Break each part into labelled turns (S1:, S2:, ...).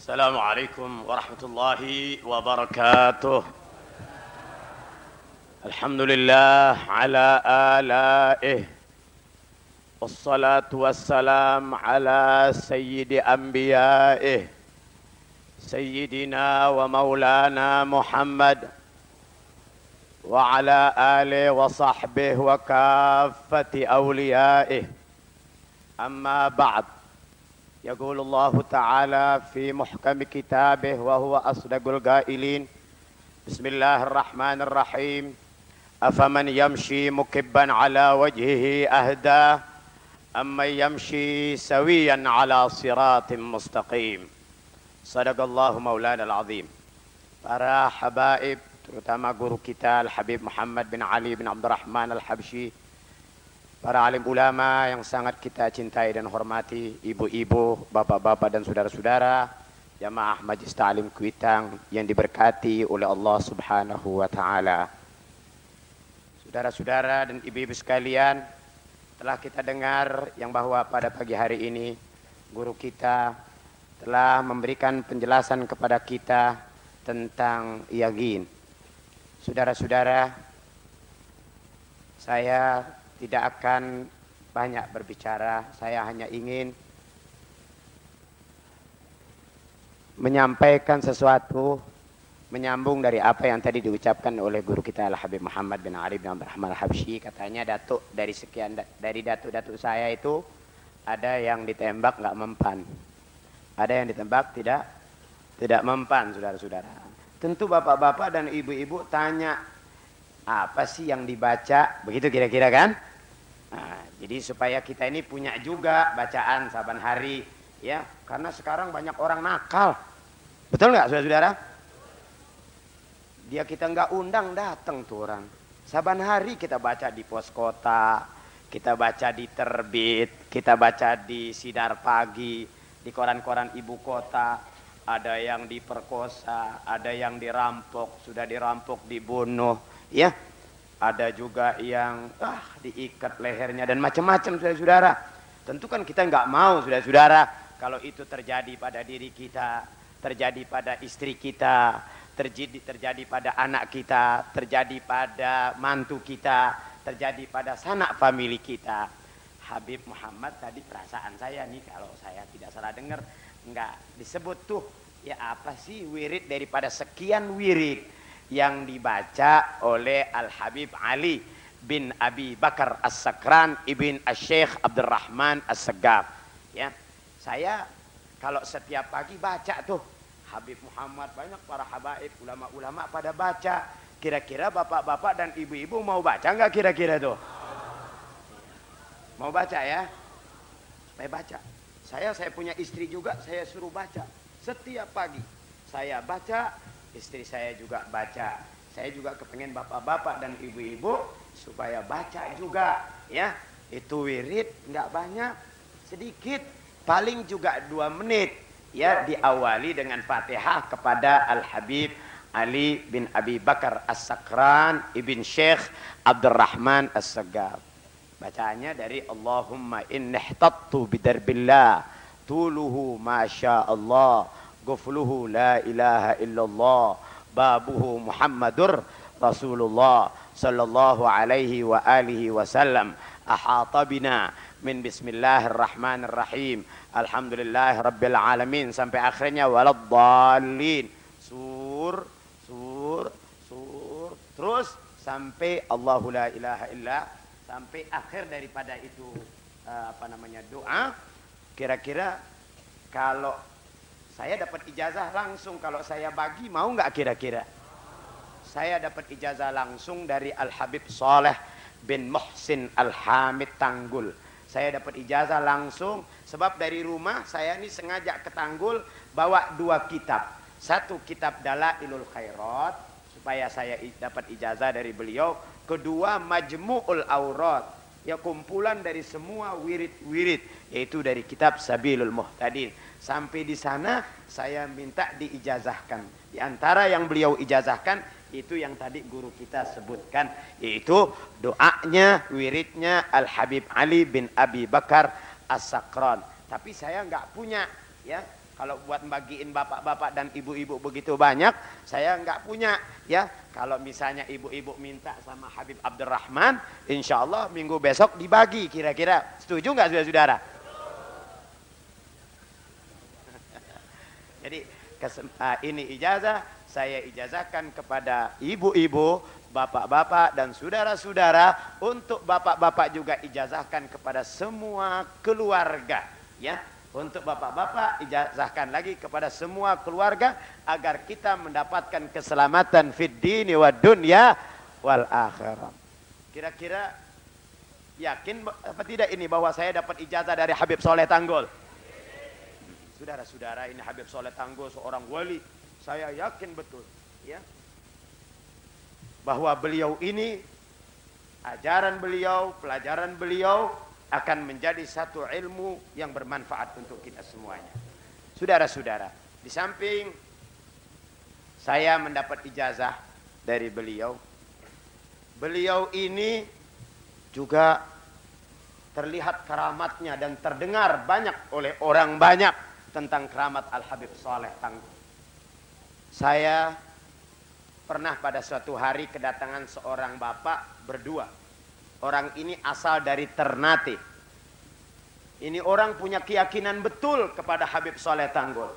S1: السلام عليكم ورحمة الله وبركاته. الحمد لله على آلائه والصلاة والسلام على سيد أنبيائه سيدنا ومولانا محمد وعلى آله وصحبه وكافة أوليائه. أما بعد، يقول الله تعالى في محكم كتابه وهو أصدق القائلين: بسم الله الرحمن الرحيم. أفمن يمشي مكبا على وجهه أهدى أمن يمشي سويا على صراط مستقيم. صدق الله مولانا العظيم. Para habaib, terutama guru kita Al-Habib Muhammad bin Ali bin Abdurrahman Al-Habsyi, para alim ulama yang sangat kita cintai dan hormati, ibu-ibu, bapak-bapak dan saudara-saudara, jamaah Majlis Ta'lim Kuitang yang diberkati oleh Allah Subhanahu wa taala. Saudara-saudara dan ibu-ibu sekalian, telah kita dengar yang bahwa pada pagi hari ini guru kita telah memberikan penjelasan kepada kita tentang yaqin. Saudara-saudara, saya tidak akan banyak berbicara, saya hanya ingin menyampaikan sesuatu menyambung dari apa yang tadi diucapkan oleh guru kita Al-Habib Muhammad bin Ali bin Abdurrahman Al-Habsyi. Katanya datuk dari datuk-datuk saya itu ada yang ditembak nggak mempan, ada yang ditembak tidak mempan. Saudara-saudara, tentu bapak-bapak dan ibu-ibu tanya, apa sih yang dibaca? Begitu kira-kira kan? Nah, jadi supaya kita ini punya juga bacaan saban hari, ya, karena sekarang banyak orang nakal. Betul nggak, saudara-saudara? Dia kita nggak undang datang tuh orang. Saban hari kita baca di pos kota, kita baca di Terbit, kita baca di Sidar Pagi, di koran-koran ibu kota. Ada yang diperkosa, ada yang dirampok, sudah dirampok dibunuh, ya. Ada juga yang diikat lehernya dan macam-macam, saudara-saudara. Tentu kan kita nggak mau, saudara-saudara, kalau itu terjadi pada diri kita, terjadi pada istri kita, terjadi pada anak kita, terjadi pada mantu kita, terjadi pada sanak famili kita. Habib Muhammad tadi, perasaan saya nih, kalau saya tidak salah dengar, nggak disebut tuh ya apa sih wirid daripada sekian wirid yang dibaca oleh Al-Habib Ali bin Abi Bakar As-Sakran ibn Asy-Syaikh Abdurrahman As-Segaf. Ya, saya kalau setiap pagi baca tuh Habib Muhammad, banyak para habaib, ulama-ulama pada baca. Kira-kira bapak-bapak dan ibu-ibu mau baca nggak kira-kira tuh? Mau baca ya? Saya baca. Saya punya istri juga, saya suruh baca. Setiap pagi saya baca, istri saya juga baca. Saya juga kepengen bapak-bapak dan ibu-ibu supaya baca juga, ya. Itu wirid nggak banyak, sedikit, paling juga 2 menit, ya. Diawali dengan Fatihah kepada Al-Habib Ali bin Abi Bakar As-Sakran ibn Syekh Abdurrahman As-Segaf. Bacaannya dari Allahumma inni ihtattu bidarbillah tuluhu masya Allah gufluhu la ilaha illallah babuhu Muhammadur Rasulullah sallallahu alaihi wa alihi wasallam ahata bina min bismillahirrahmanirrahim alhamdulillahi rabbil alamin sampai akhirnya waladdallin sur terus sampai Allahu la ilaha illa, sampai akhir daripada itu doa. Kira-kira kalau saya dapat ijazah langsung, kalau saya bagi mau nggak kira-kira? Saya dapat ijazah langsung dari Al-Habib Saleh bin Muhsin Al-Hamid Tanggul. Saya dapat ijazah langsung sebab dari rumah saya ini sengaja ke Tanggul bawa 2 kitab. Satu kitab Dalailul Khairat supaya saya dapat ijazah dari beliau. Kedua Majmu'ul Aurat, ya kumpulan dari semua wirid-wirid, yaitu dari kitab Sabilul Muhtadin. Sampai di sana saya minta diijazahkan. Di antara yang beliau ijazahkan itu yang tadi guru kita sebutkan, yaitu doanya, wiridnya Al-Habib Ali bin Abi Bakar As-Sakran. Tapi saya nggak punya, ya. Kalau buat bagiin bapak-bapak dan ibu-ibu begitu banyak, saya nggak punya. Ya, kalau misalnya ibu-ibu minta sama Habib Abdurrahman, insya Allah minggu besok dibagi. Kira-kira setuju nggak saudara-saudara? Jadi ini ijazah, saya ijazahkan kepada ibu-ibu, bapak-bapak dan saudara-saudara. Untuk bapak-bapak juga ijazahkan kepada semua keluarga, ya. Untuk bapak-bapak ijazahkan lagi kepada semua keluarga agar kita mendapatkan keselamatan fid dini wad dunya wal akhirah. Kira-kira yakin apa tidak ini bahwa saya dapat ijazah dari Habib Soleh Tanggul? Saudara-saudara, ini Habib Soleh Tanggul seorang wali. Saya yakin betul, ya, bahwa beliau ini, ajaran beliau, pelajaran beliau akan menjadi satu ilmu yang bermanfaat untuk kita semuanya. Saudara-saudara, di samping saya mendapat ijazah dari beliau, beliau ini juga terlihat keramatnya dan terdengar banyak oleh orang banyak tentang keramat Al-Habib Soleh Tanggul. Saya pernah pada suatu hari kedatangan seorang bapak berdua. Orang ini asal dari Ternate. Ini orang punya keyakinan betul kepada Habib Soleh Tanggul.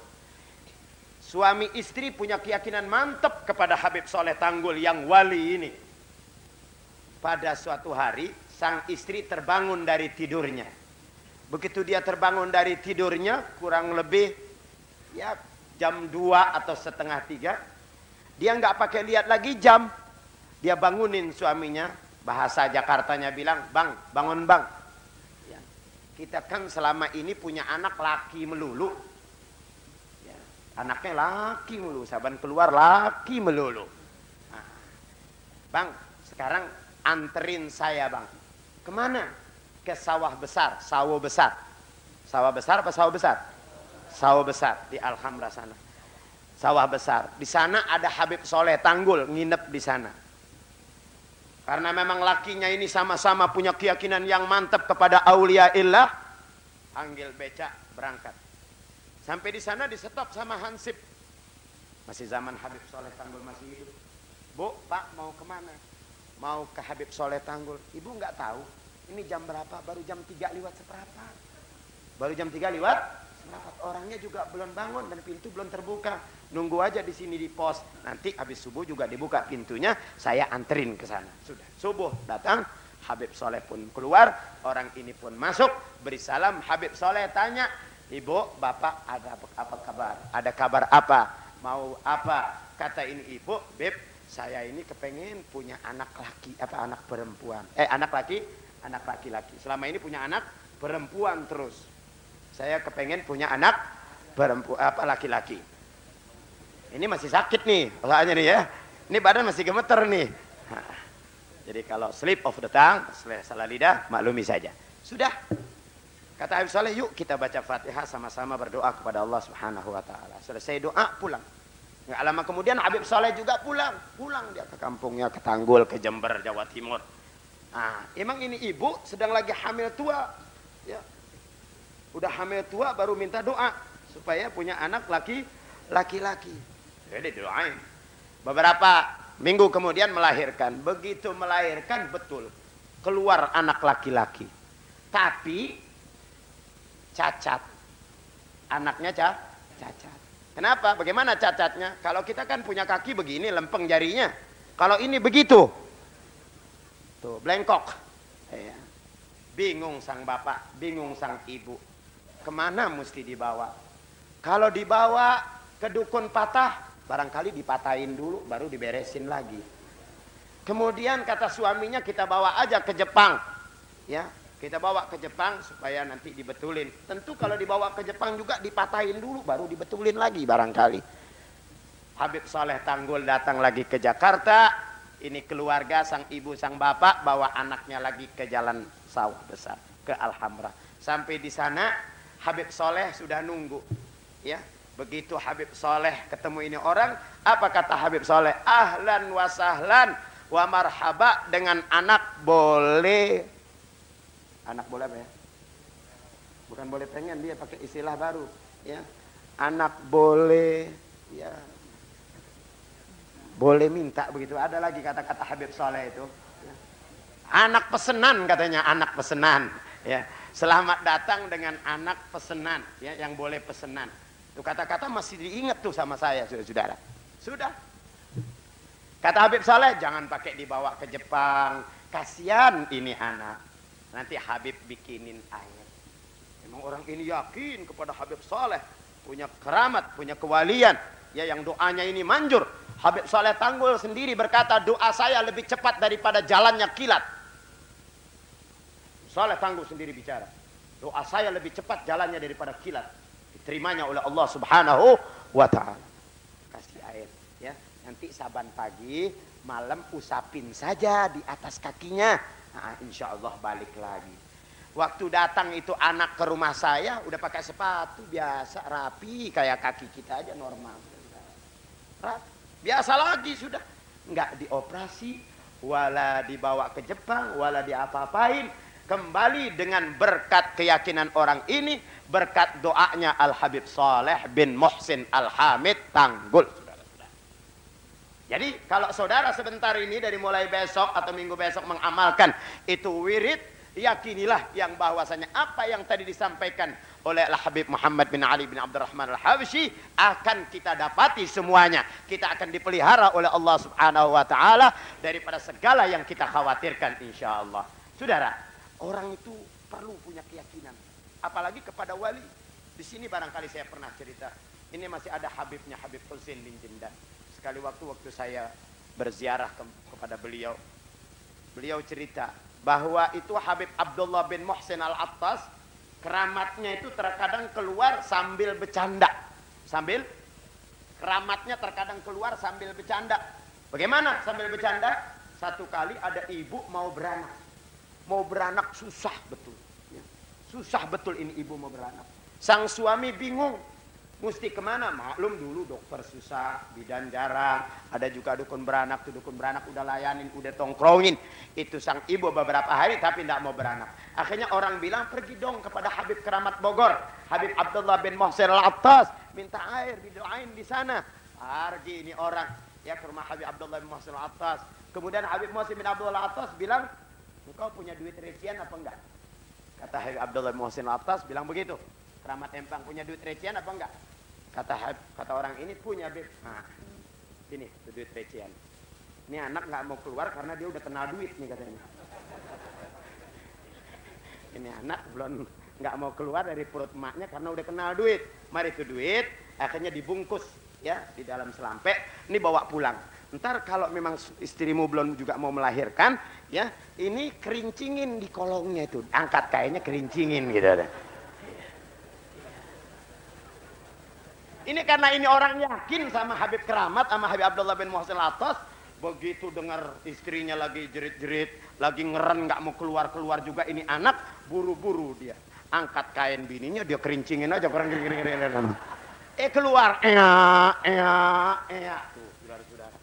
S1: Suami istri punya keyakinan mantap kepada Habib Soleh Tanggul yang wali ini. Pada suatu hari, sang istri terbangun dari tidurnya. Begitu dia terbangun dari tidurnya, kurang lebih ya jam 2 atau setengah 3. Dia nggak pakai lihat lagi jam. Dia bangunin suaminya. Bahasa Jakartanya bilang, bang, bangun bang. Ya. Kita kan selama ini punya anak laki melulu. Ya. Anaknya laki melulu, saban keluar laki melulu. Nah. Bang, sekarang anterin saya bang. Kemana? Ke sawah besar, sawo besar. Sawah besar apa sawah besar? Sawah besar di Alhamra sana. Sawah besar. Di sana ada Habib Soleh Tanggul nginep di sana. Karena memang lakinya ini sama-sama punya keyakinan yang mantap kepada aulia illah, panggil becak berangkat. Sampai di sana disetop sama Hansip. Masih zaman Habib Soleh Tanggul masih hidup. Bu, Pak mau kemana? Mau ke Habib Soleh Tanggul. Ibu nggak tahu. Ini jam berapa? Baru jam 3 lewat seperempat. Baru jam 3 lewat seperempat. Orangnya juga belum bangun dan pintu belum terbuka. Nunggu aja di sini di pos. Nanti habis subuh juga dibuka pintunya, saya anterin ke sana. Sudah. Subuh datang, Habib Soleh pun keluar, orang ini pun masuk, beri salam. Habib Soleh tanya, "Ibu, Bapak ada apa kabar? Ada kabar apa? Mau apa?" Kata ini ibu, "Beb, saya ini kepengen punya anak laki, anak perempuan. Anak laki-laki. Selama ini punya anak perempuan terus. Saya kepengen punya anak perempuan laki-laki." Ini masih sakit nih, soalnya nih ya. Ini badan masih gemeter nih. Nah, jadi kalau slip of the tongue, salah lidah, maklumi saja. Sudah. Kata Habib Soleh, yuk kita baca Fatihah sama-sama berdoa kepada Allah Subhanahu wa taala. Selesai doa, pulang. Nggak lama kemudian Habib Soleh juga pulang. Pulang dia ke kampungnya, ke Tanggul, ke Jember, Jawa Timur. Nah, emang ini ibu sedang lagi hamil tua. Ya. Udah hamil tua baru minta doa supaya punya anak laki-laki. Jadi doain. Beberapa minggu kemudian melahirkan. Begitu melahirkan betul keluar anak laki-laki. Tapi cacat. Anaknya cacat. Kenapa? Bagaimana cacatnya? Kalau kita kan punya kaki begini lempeng jarinya. Kalau ini begitu. Tuh, blengkok. Ya. Bingung sang bapak, bingung sang ibu. Kemana mesti dibawa? Kalau dibawa ke dukun patah, barangkali dipatahin dulu baru diberesin lagi. Kemudian kata suaminya, kita bawa aja ke Jepang. Ya, kita bawa ke Jepang supaya nanti dibetulin. Tentu kalau dibawa ke Jepang juga dipatahin dulu baru dibetulin lagi barangkali. Habib Soleh Tanggul datang lagi ke Jakarta. Ini keluarga, sang ibu, sang bapak bawa anaknya lagi ke jalan sawah besar, ke Alhamra. Sampai di sana Habib Soleh sudah nunggu. Ya. Begitu Habib Soleh ketemu ini orang, apa kata Habib Soleh? Ahlan wa sahlan wa marhaba dengan anak boleh. Anak boleh apa ya? Bukan boleh pengen, dia pakai istilah baru. Ya. anak boleh, ya boleh minta begitu. Ada lagi kata-kata Habib Saleh itu. Anak pesenan katanya, anak pesenan. Ya, selamat datang dengan anak pesenan, ya, yang boleh pesenan. Itu kata-kata masih diingat tuh sama saya, saudara. Sudah. Kata Habib Saleh, jangan pakai dibawa ke Jepang. Kasihan ini anak. Nanti Habib bikinin air. Memang orang ini yakin kepada Habib Saleh, punya keramat, punya kewalian, ya, yang doanya ini manjur. Habib Saleh Tanggul sendiri berkata, doa saya lebih cepat daripada jalannya kilat. Saleh Tanggul sendiri bicara, doa saya lebih cepat jalannya daripada kilat. Diterimanya oleh Allah Subhanahu wa ta'ala. Kasih air, ya. Nanti saban pagi, malam usapin saja di atas kakinya. Nah, insya Allah balik lagi. Waktu datang itu anak ke rumah saya udah pakai sepatu biasa, rapi kayak kaki kita aja, normal. Biasa lagi sudah, nggak dioperasi, wala dibawa ke Jepang, wala diapa-apain. Kembali dengan berkat keyakinan orang ini, berkat doanya Al Habib Saleh bin Muhsin Al Hamid Tanggul. Jadi kalau saudara sebentar ini dari mulai besok atau minggu besok mengamalkan itu wirid, yakinilah yang bahwasanya apa yang tadi disampaikan oleh Al Habib Muhammad bin Ali bin Abdurrahman Al-Habsyi akan kita dapati semuanya. Kita akan dipelihara oleh Allah Subhanahu wa taala daripada segala yang kita khawatirkan insyaallah. Saudara, orang itu perlu punya keyakinan, apalagi kepada wali. Di sini barangkali saya pernah cerita. Ini masih ada Habibnya, Habib Husain bin Jindan. Sekali waktu saya berziarah kepada beliau, beliau cerita bahwa itu Habib Abdullah bin Muhsin Al-Attas, keramatnya itu terkadang keluar sambil bercanda. Keramatnya terkadang keluar sambil bercanda. Bagaimana sambil bercanda? Satu kali ada ibu mau beranak susah betul. Susah betul ini ibu mau beranak. Sang suami bingung. Mesti kemana? Maklum dulu dokter susah, bidan jarang, ada juga dukun beranak, tuh dukun beranak udah layanin, udah tongkrongin. Itu sang ibu beberapa hari tapi tidak mau beranak. Akhirnya orang bilang pergi dong kepada Habib Keramat Bogor, Habib Abdullah bin Muhsin Al-Attas, minta air, didoain di sana. Pergi ini orang ya ke rumah Habib Abdullah bin Muhsin Al-Attas. Kemudian Habib Muhsin bin Abdullah Al-Attas bilang, engkau punya duit recehan apa enggak? Kata Habib Abdullah bin Muhsin Al-Attas bilang begitu. Keramat Empang punya duit recehan apa enggak? Kata orang ini punya, Beb. Nah, ini duit recehan. Ini anak nggak mau keluar karena dia udah kenal duit nih katanya. Ini anak belum nggak mau keluar dari perut emaknya karena udah kenal duit. Mari itu duit, akhirnya dibungkus ya di dalam selampek. Ini bawa pulang. Ntar kalau memang istrimu belum juga mau melahirkan, ya ini kerincingin di kolongnya itu, angkat kayaknya kerincingin gitu. Ini karena ini orang yakin sama Habib Keramat, sama Habib Abdullah bin Muhsin Al-Attas. Begitu dengar istrinya lagi jerit-jerit, lagi ngeren nggak mau keluar-keluar juga ini anak, buru-buru dia angkat kain bininya, dia kerincingin aja, kering. Keluar, tuh saudara-saudara.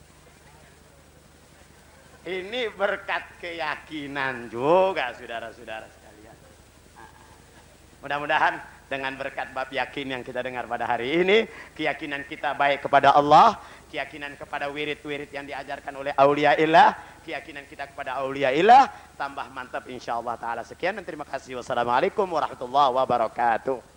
S1: Ini berkat keyakinan juga saudara-saudara sekalian. Mudah-mudahan dengan berkat bab yakin yang kita dengar pada hari ini, keyakinan kita baik kepada Allah, keyakinan kepada wirid-wirid yang diajarkan oleh auliaillah, keyakinan kita kepada auliaillah tambah mantap insyaallah taala. Sekian dan terima kasih. Wassalamualaikum warahmatullahi wabarakatuh.